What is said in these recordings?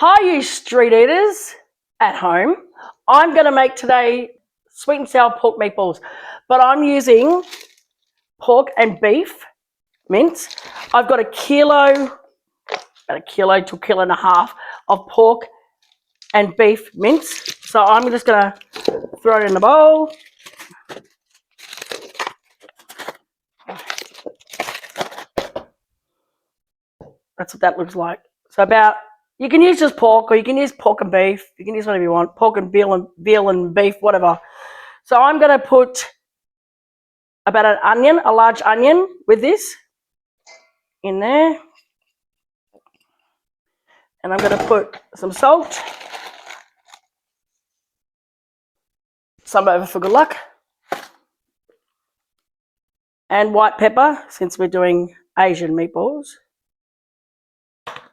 Hi, you street eaters at home. I'm going to make today sweet and sour pork meatballs, but I'm using pork and beef mince. I've got about a kilo to a kilo and a half of pork and beef mince. So I'm just going to throw it in the bowl. That's what that looks like. So you can use just pork, or you can use pork and beef. You can use whatever you want, pork and veal and beef, whatever. So I'm going to put about a large onion with this in there. And I'm going to put some salt, some over for good luck, and white pepper, since we're doing Asian meatballs.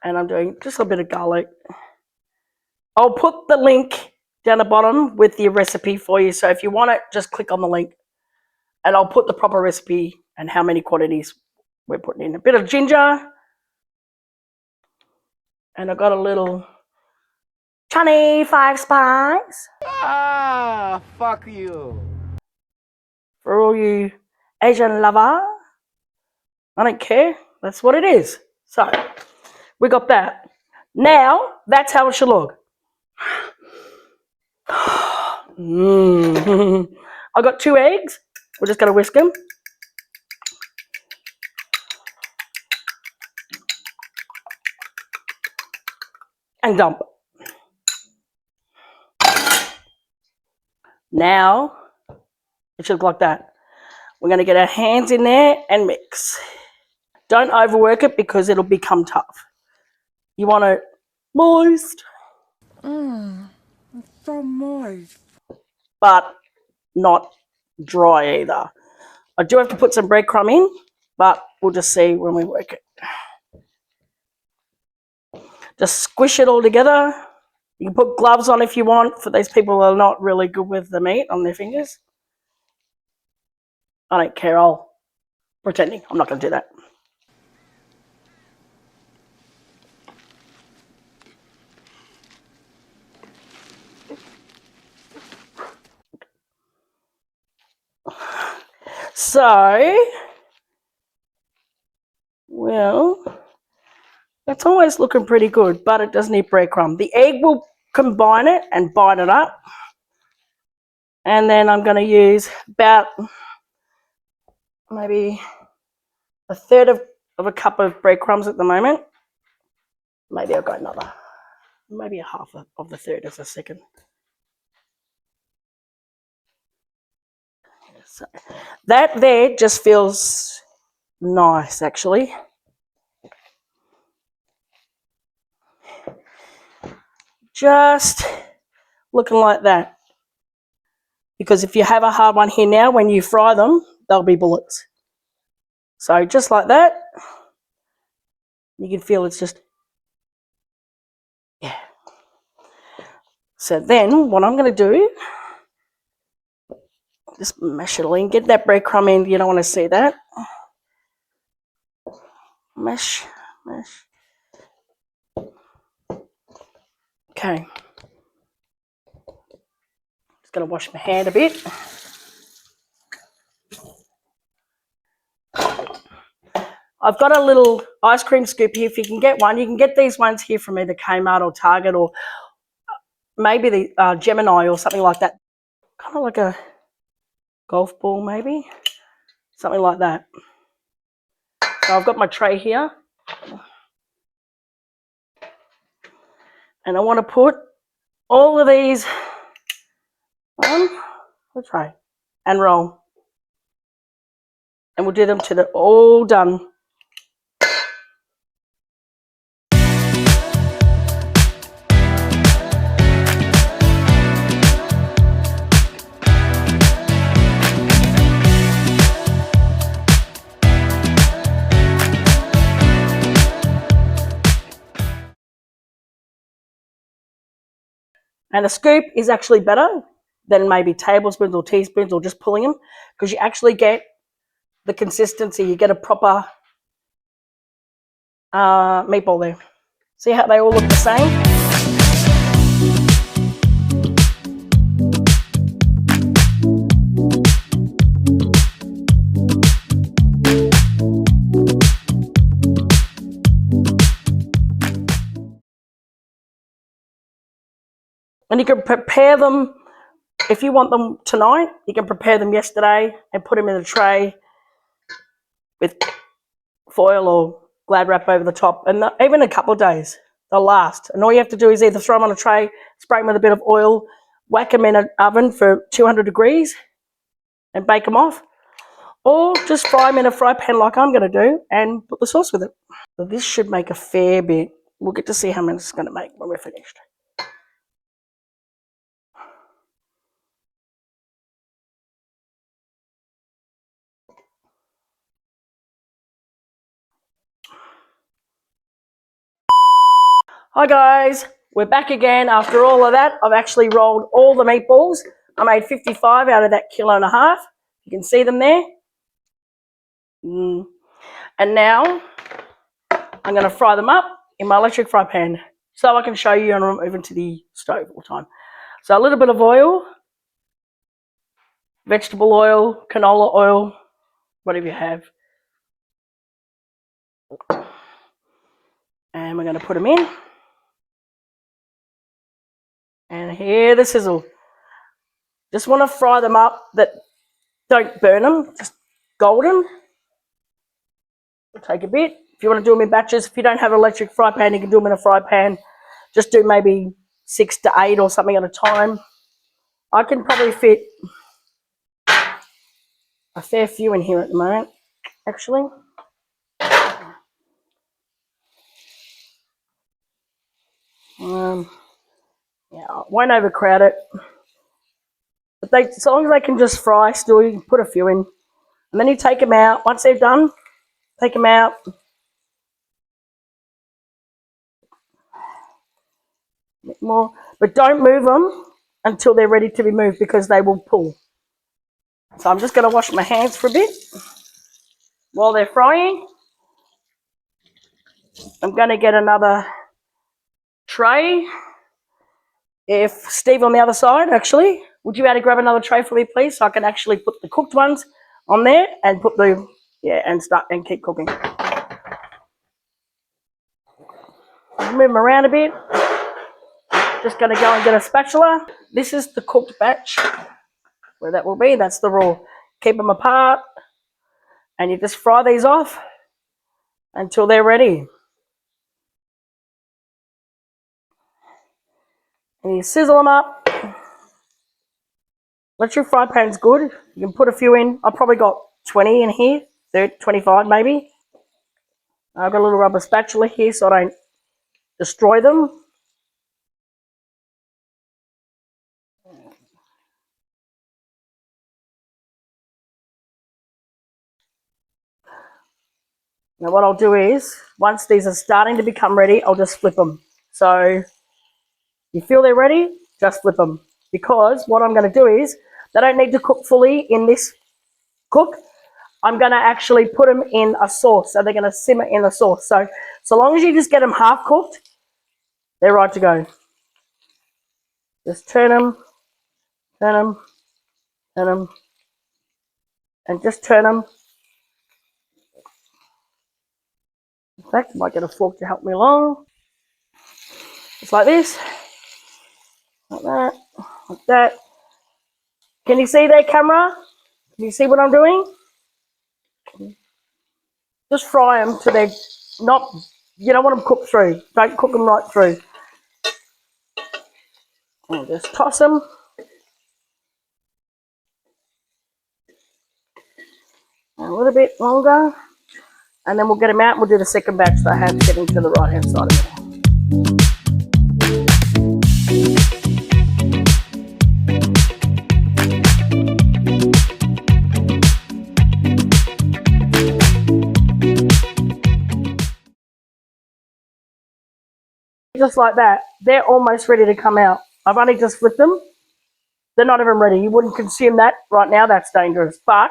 And I'm doing just a bit of garlic. I'll put the link down the bottom with the recipe for you. So if you want it, just click on the link. And I'll put the proper recipe and how many quantities we're putting in. A bit of ginger. And I've got a little 25 spice. Ah, fuck you. For all you Asian lovers. I don't care. That's what it is. So we got that. Now, that's how it should look. I got 2 eggs. We're just going to whisk them. And dump. Now, it should look like that. We're going to get our hands in there and mix. Don't overwork it because it'll become tough. You want it moist. It's so moist. But not dry either. I do have to put some breadcrumb in, but we'll just see when we work it. Just squish it all together. You can put gloves on if you want, for those people who are not really good with the meat on their fingers. I don't care. I'm pretending. I'm not going to do that. So, well, it's always looking pretty good, but it does need breadcrumb. The egg will combine it and bind it up. And then I'm going to use about maybe a third of a cup of breadcrumbs at the moment. Maybe I've got another. Maybe a half of the third as a second. So that there just feels nice, actually. Just looking like that. Because if you have a hard one here now, when you fry them, they'll be bullets. So just like that, you can feel it's just, yeah. So then what I'm going to do, just mash it all in, get that breadcrumb in, you don't want to see that. Mash, mash. Okay. Just going to wash my hand a bit. I've got a little ice cream scoop here. If you can get one, you can get these ones here from either Kmart or Target or maybe the Gemini or something like that. Kind of like a golf ball maybe. Something like that. So I've got my tray here. And I want to put all of these on the tray and roll. And we'll do them till they're all done. And a scoop is actually better than maybe tablespoons or teaspoons or just pulling them, because you actually get the consistency. You get a proper meatball there. See how they all look the same? And you can prepare them, if you want them tonight, you can prepare them yesterday and put them in a tray with foil or Glad wrap over the top, and even a couple of days, they'll last. And all you have to do is either throw them on a tray, spray them with a bit of oil, whack them in an oven for 200 degrees and bake them off, or just fry them in a fry pan like I'm going to do and put the sauce with it. So this should make a fair bit. We'll get to see how many it's going to make when we're finished. Hi guys, we're back again after all of that. I've actually rolled all the meatballs. I made 55 out of that 1.5 kilos. You can see them there. And now I'm going to fry them up in my electric fry pan so I can show you, and I'm moving to the stove all the time. So a little bit of oil, vegetable oil, canola oil, whatever you have. And we're going to put them in. And here the sizzle. Just want to fry them up, that don't burn them, just golden. It'll take a bit. If you want to do them in batches, if you don't have an electric fry pan, you can do them in a fry pan. Just do maybe 6 to 8 or something at a time. I can probably fit a fair few in here at the moment, actually. Yeah, I won't overcrowd it. But as long as they can just fry still, you can put a few in. And then you take them out. Once they're done, take them out. A bit more. But don't move them until they're ready to be moved, because they will pull. So I'm just going to wash my hands for a bit while they're frying. I'm going to get another tray. If Steve on the other side, actually, would you be able to grab another tray for me, please, so I can actually put the cooked ones on there and put the, and start and keep cooking. Move them around a bit. Just going to go and get a spatula. This is the cooked batch, where that will be. That's the raw. Keep them apart, and you just fry these off until they're ready. And you sizzle them up. Electric fry pan's good. You can put a few in. I've probably got 20 in here, 30, 25 maybe. I've got a little rubber spatula here so I don't destroy them. Now what I'll do is, once these are starting to become ready, I'll just flip them. So you feel they're ready, just flip them. Because what I'm going to do is, they don't need to cook fully in this cook. I'm going to actually put them in a sauce. So they're going to simmer in the sauce. So long as you just get them half cooked, they're right to go. Just turn them, turn them, turn them, and just turn them. In fact, I might get a fork to help me along. Just like this. Like that. Like that. Can you see that, camera? Can you see what I'm doing? Just fry them till they're not, you don't want them cooked through. Don't cook them right through. And just toss them. And a little bit longer. And then we'll get them out and we'll do the second batch that I have getting to the right hand side of it. Just like that, they're almost ready to come out. I've only just flipped them. They're not even ready. You wouldn't consume that right now. That's dangerous. But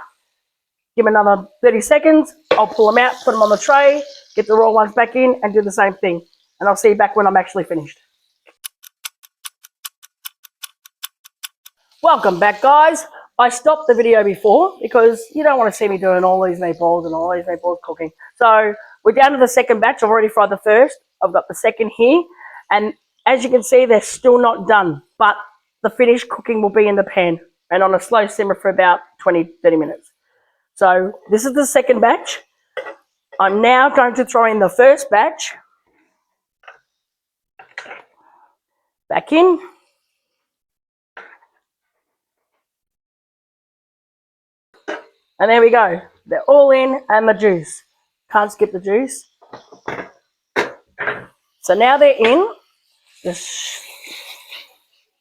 Give them another 30 seconds. I'll pull them out, put them on the tray, get the raw ones back in and do the same thing. And I'll see you back when I'm actually finished. Welcome back, guys. I stopped the video before because you don't want to see me doing all these meatballs and all these meatballs cooking. So we're down to the second batch. I've already fried the first. I've got the second here. And as you can see, they're still not done. But the finished cooking will be in the pan and on a slow simmer for about 20, 30 minutes. So this is the second batch. I'm now going to throw in the first batch. Back in. And there we go. They're all in and the juice. Can't skip the juice. So now they're in. Just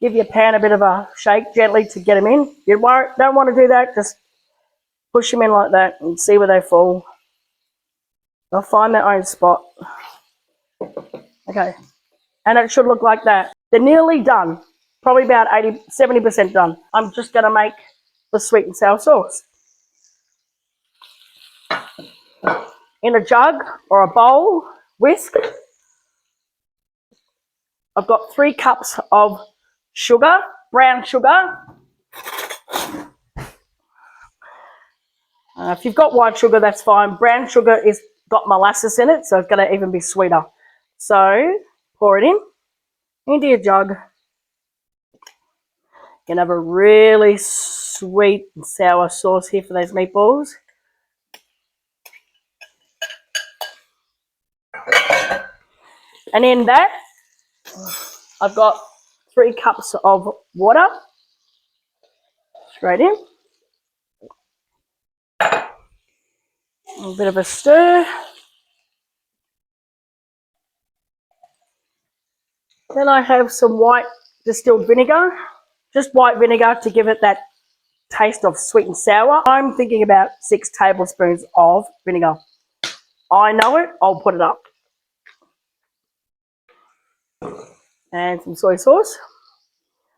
give your pan a bit of a shake gently to get them in. You don't want to do that. Just push them in like that and see where they fall. They'll find their own spot. Okay. And it should look like that. They're nearly done. Probably about 70% done. I'm just going to make the sweet and sour sauce. In a jug or a bowl, whisk. I've got 3 cups of sugar, brown sugar. If you've got white sugar, that's fine. Brown sugar is got molasses in it, so it's going to even be sweeter. So pour it in into your jug. You can have a really sweet and sour sauce here for those meatballs. And in that, I've got 3 cups of water. Straight in. A bit of a stir. Then I have some white distilled vinegar. Just white vinegar to give it that taste of sweet and sour. I'm thinking about 6 tablespoons of vinegar. I know it, I'll put it up. And some soy sauce.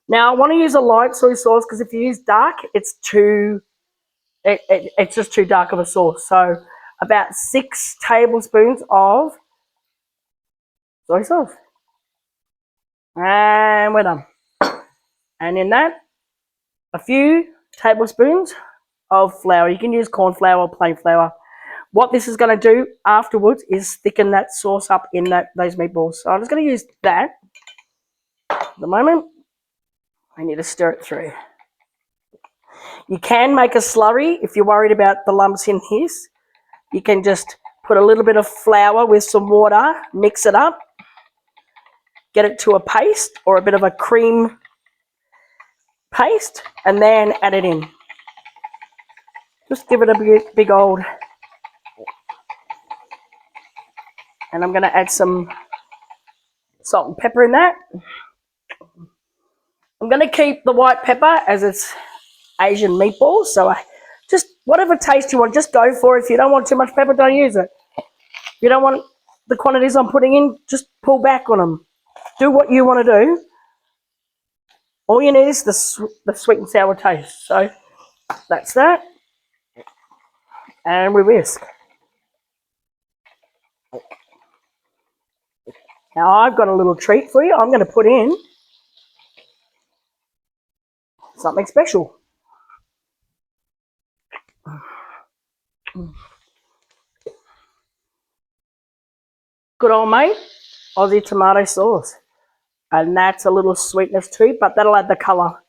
Now I want to use a light soy sauce because if you use dark, it's just too dark of a sauce. So about 6 tablespoons of soy sauce. And we're done. And in that, a few tablespoons of flour. You can use corn flour or plain flour. What this is going to do afterwards is thicken that sauce up in those meatballs. So I'm just going to use that. At the moment, I need to stir it through. You can make a slurry if you're worried about the lumps in his. You can just put a little bit of flour with some water, mix it up, get it to a paste or a bit of a cream paste, and then add it in. Just give it a big old. And I'm going to add some salt and pepper in that. I'm going to keep the white pepper as it's Asian meatballs. So just whatever taste you want, just go for it. If you don't want too much pepper, don't use it. If you don't want the quantities I'm putting in, just pull back on them. Do what you want to do. All you need is the sweet and sour taste. So that's that. And we whisk. Now I've got a little treat for you. I'm going to put in something special. Good old mate, Aussie tomato sauce. And that's a little sweetness too, but that'll add the colour.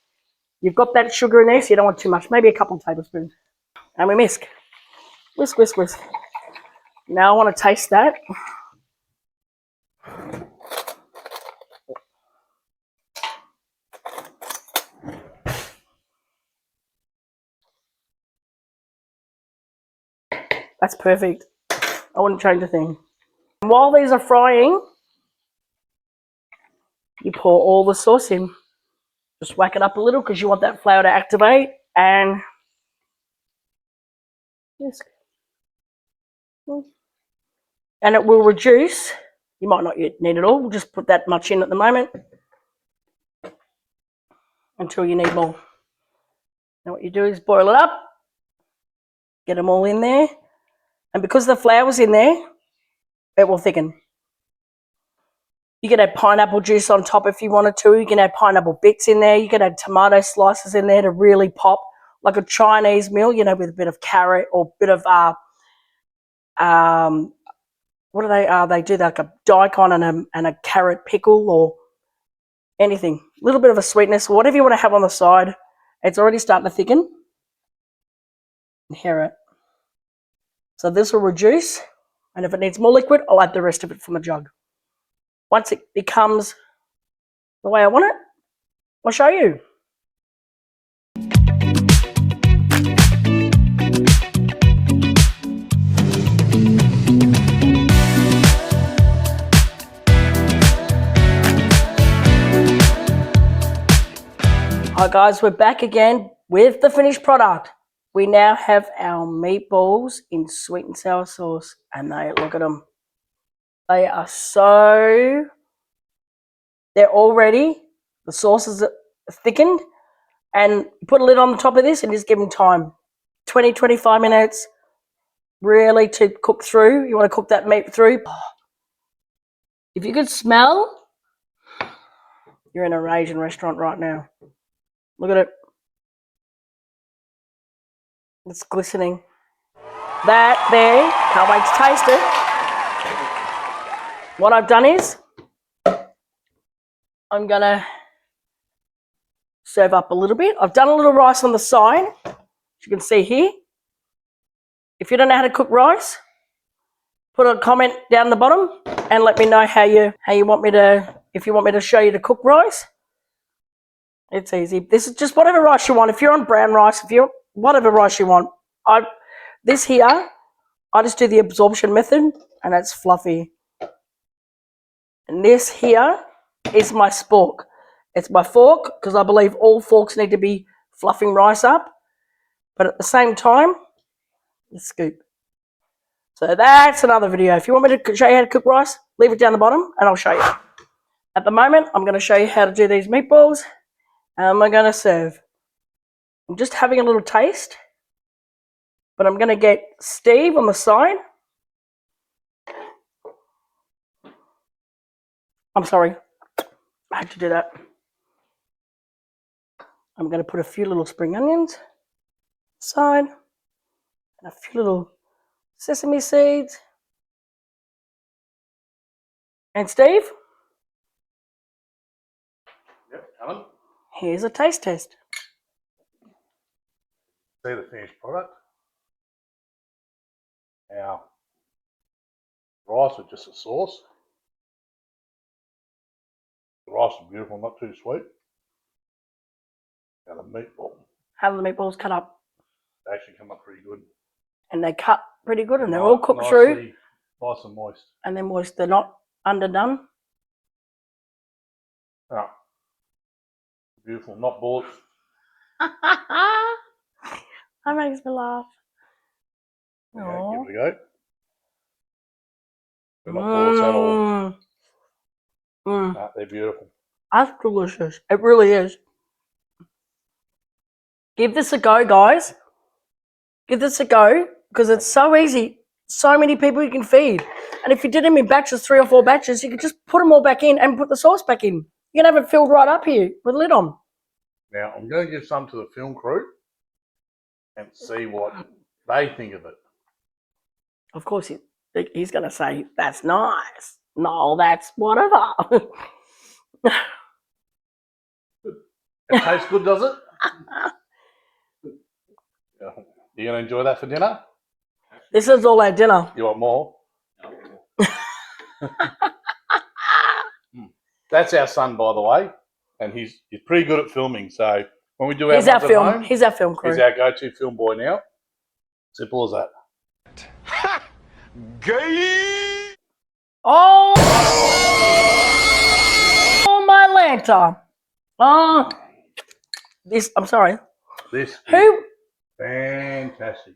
You've got that sugar in there, so you don't want too much. Maybe a couple of tablespoons. And we whisk. Whisk, whisk, whisk. Now I want to taste that. That's perfect. I wouldn't change a thing. And while these are frying, you pour all the sauce in. Just whack it up a little because you want that flour to activate, and whisk. And it will reduce. You might not need it all. We'll just put that much in at the moment until you need more. Now what you do is boil it up. Get them all in there. And because the flour's in there, it will thicken. You can add pineapple juice on top if you wanted to. You can add pineapple bits in there. You can add tomato slices in there to really pop, like a Chinese meal, you know, with a bit of carrot or a bit of, what do they do like a daikon and a carrot pickle or anything. A little bit of a sweetness, whatever you want to have on the side. It's already starting to thicken. Hear it. So this will reduce, and if it needs more liquid, I'll add the rest of it from the jug. Once it becomes the way I want it, I'll show you. Hi guys, we're back again with the finished product. We now have our meatballs in sweet and sour sauce, and look at them. They are they're all ready. The sauce is thickened, and put a lid on the top of this and just give them time. 20, 25 minutes, really to cook through. You want to cook that meat through. If you could smell, you're in an Asian restaurant right now. Look at it. It's glistening. That there, can't wait to taste it. What I've done is, I'm going to serve up a little bit. I've done a little rice on the side, as you can see here. If you don't know how to cook rice, put a comment down the bottom and let me know how you want me to, if you want me to show you to cook rice. It's easy. This is just whatever rice you want. If you're on brown rice, if you're whatever rice you want. This here, I just do the absorption method, and it's fluffy. And this here is my spork. It's my fork, because I believe all forks need to be fluffing rice up. But at the same time, the scoop. So that's another video. If you want me to show you how to cook rice, leave it down the bottom and I'll show you. At the moment, I'm going to show you how to do these meatballs, and we're going to serve. I'm just having a little taste, but I'm going to get Steve on the side. I'm sorry, I had to do that. I'm going to put a few little spring onions side and a few little sesame seeds. And Steve? Yep, coming. Here's a taste test. See the finished product. Our rice with just a sauce. The rice is beautiful, not too sweet. Now the meatball. How do the meatballs cut up? They actually come up pretty good. And they cut pretty good, and they're all cooked through. Nice and moist. And they're moist. They're not underdone. Oh, beautiful, not bullets. That makes me laugh. Okay, give it a go. They're not bullets at all. No, they're beautiful. That's delicious. It really is. Give this a go, guys. Give this a go, because it's so easy. So many people you can feed. And if you did them in batches, 3 or 4 batches, you could just put them all back in and put the sauce back in. You can have it filled right up here with a lid on. Now, I'm going to give some to the film crew and see what they think of it. Of course, he's going to say, that's nice. No, that's whatever. It tastes good, does it? You going to enjoy that for dinner? This is all our dinner. You want more? That's our son, by the way, and he's pretty good at filming. So when we do our he's our film. home, he's our film crew. He's our go-to film boy now. Simple as that. Gay! Oh my Lanta. Oh, this. I'm sorry. This is Who? fantastic.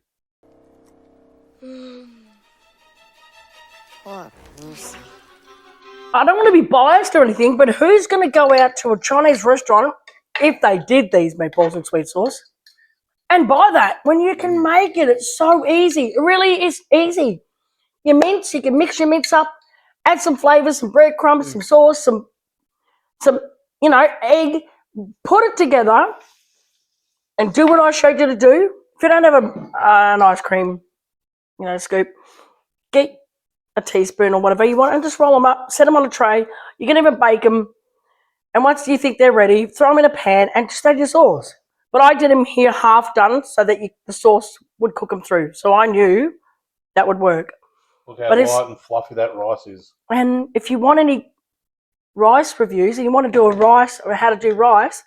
I don't want to be biased or anything, but who's going to go out to a Chinese restaurant if they did these meatballs and sweet sauce And buy that when you can make it. It's so easy. It really is easy. Your mince, you can mix your mince up, add some flavours, some breadcrumbs, some sauce, some egg. Put it together and do what I showed you to do. If you don't have an ice cream, scoop, get a teaspoon or whatever you want and just roll them up, set them on a tray. You can even bake them. And once you think they're ready, throw them in a pan and just add your sauce. But I did them here half done so that the sauce would cook them through. So I knew that would work. Look how light and fluffy that rice is. And if you want any rice reviews and you want to do a rice or how to do rice,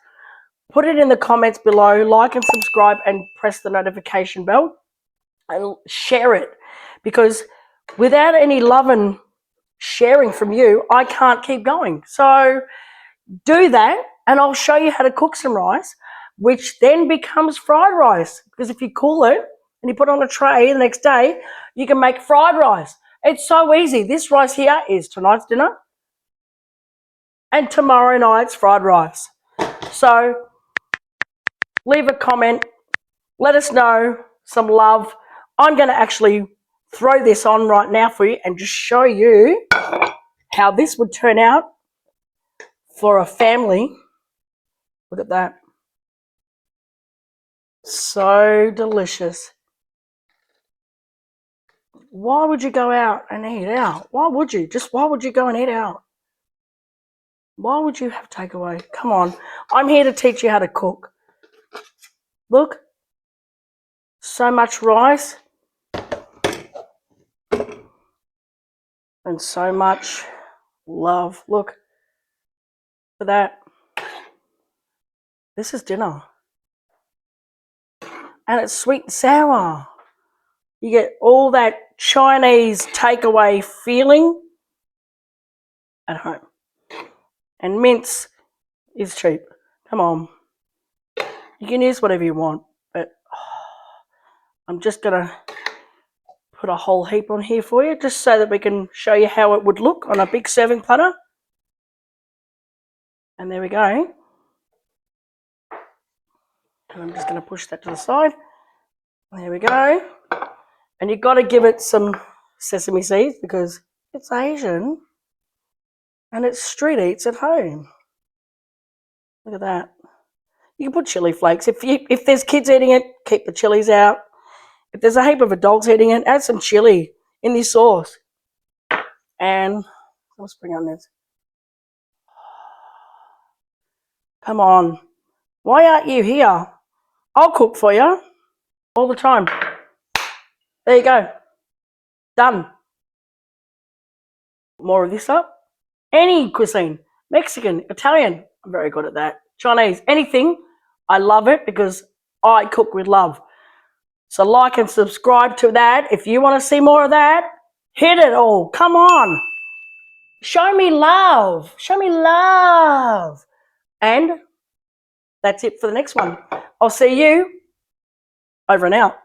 put it in the comments below, like and subscribe and press the notification bell and share it. Because without any love and sharing from you, I can't keep going. So do that and I'll show you how to cook some rice, which then becomes fried rice. Because if you cool it and you put it on a tray the next day, you can make fried rice. It's so easy. This rice here is tonight's dinner and tomorrow night's fried rice. So leave a comment. Let us know some love. I'm going to actually throw this on right now for you and just show you how this would turn out for a family. Look at that. So delicious. Why would you go out and eat out? Why would you? Why would you go and eat out? Why would you have takeaway? Come on. I'm here to teach you how to cook. Look. So much rice. And so much love. Look at that. This is dinner. And it's sweet and sour. You get all that Chinese takeaway feeling at home. And mince is cheap. Come on. You can use whatever you want. But I'm just going to put a whole heap on here for you just so that we can show you how it would look on a big serving platter. And there we go. And I'm just going to push that to the side. There we go. And you've got to give it some sesame seeds because it's Asian and it's street eats at home. Look at that. You can put chili flakes. If there's kids eating it, keep the chilies out. If there's a heap of adults eating it, add some chili in this sauce. And let's bring on this. Come on. Why aren't you here? I'll cook for you all the time. There you go. Done. More of this up. Any cuisine. Mexican, Italian. I'm very good at that. Chinese. Anything. I love it because I cook with love. So like and subscribe to that. If you want to see more of that, hit it all. Come on. Show me love. Show me love. And that's it for the next one. I'll see you over and out.